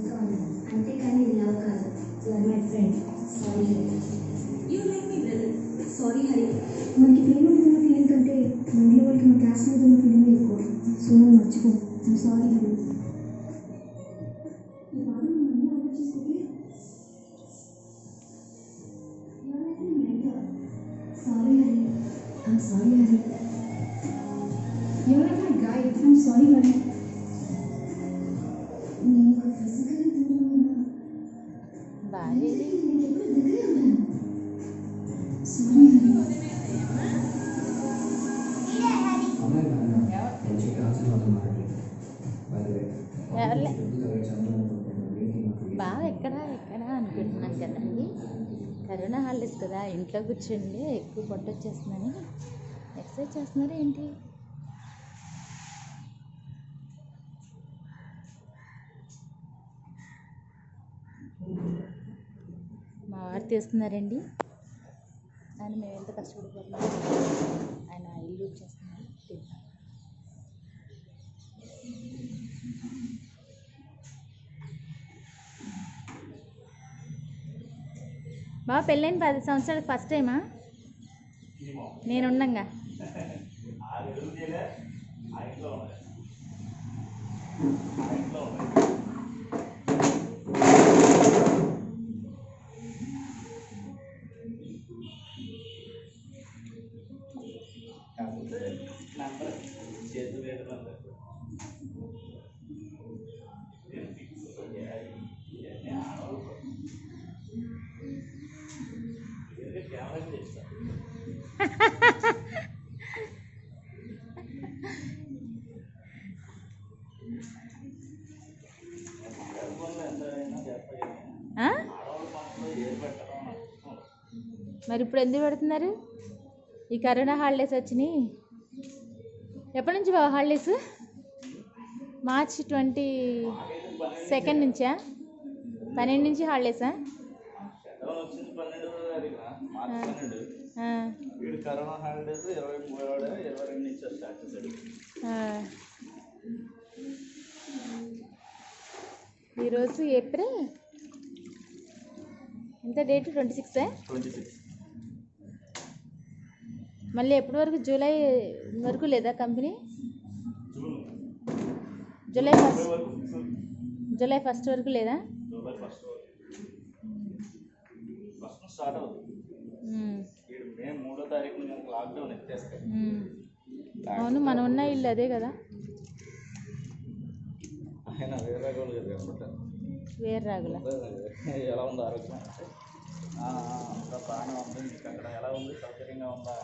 Sorry అంతేకాని ఇది love కాదు. You are my friend. Sorry Hari. You like me brother. Sorry Hari. మనకి ప్రేమ మీద ఉన్న ఫీలింగ్ కంటే మనలో వాళ్ళకి మన క్లాస్ మీద ఉన్న ఫీలింగ్ ఎక్కువ. సో నువ్వు మర్చిపో. I'm sorry Hari. ఈ బాధ నువ్వు మళ్ళీ ఆలోచించుకోకే. You are like my mentor. Sorry Hari. I'm sorry Hari. You are like my guide. I'm sorry Hari. నీకు ఫిజికల్ దూరం ఉన్నా బాగా నేను ఎప్పుడు దగ్గరే ఉన్నాను. సారీ హరి. బాగా ఎక్కడ అనుకుంటున్నాను కదండి. కరోనా హాలిడేస్ కదా, ఇంట్లో కూర్చోండి, ఎక్కువ పొట్ట వచ్చేస్తుందని ఎక్సర్సైజ్ చేస్తున్నారా ఏంటి? మా వారు తీస్తున్నారండి. ఆయన మేము ఎంత కష్టపడిపోతున్నాం, ఆయన ఇల్లు చేస్తున్నారు. బాగా పెళ్ళైన 10 సంవత్సరాలు ఫస్ట్ టైమా నేనుండగా? మరి ఇప్పుడు ఎందుకు పెడుతున్నారు? ఈ కరోనా హాలిడేస్ వచ్చినాయి. ఎప్పటి నుంచి బాబా హాలిడేస్? మార్చ్ 22 నుంచా? 12 నుంచి హాలిడేసా? కరోనా హాలిడేస్ 22 నుంచి స్టార్ట్ చేశాడు. ఈరోజు ఏప్రిల్ ఎంత డేట్? 26. మళ్ళీ ఎప్పటి వరకు? జూలై వరకు లేదా కంపెనీ? జూలై ఫస్ట్ వరకు లేదా? స్టార్ట్ అవుతుంది. మే 3వ తారీఖు లాక్డౌన్ ఎత్తేస్తాయి. అవును, మనం ఉన్న ఇల్లు అదే కదా. ఆయన వేరే రాగులు కదా అనుకుంటారు. వేరే రాగుల ఎలా ఉంది ఆరోగ్యం? అంతా బాగానే ఉంది. మీకు అక్కడ ఎలా ఉంది? సౌకర్యంగా ఉందా?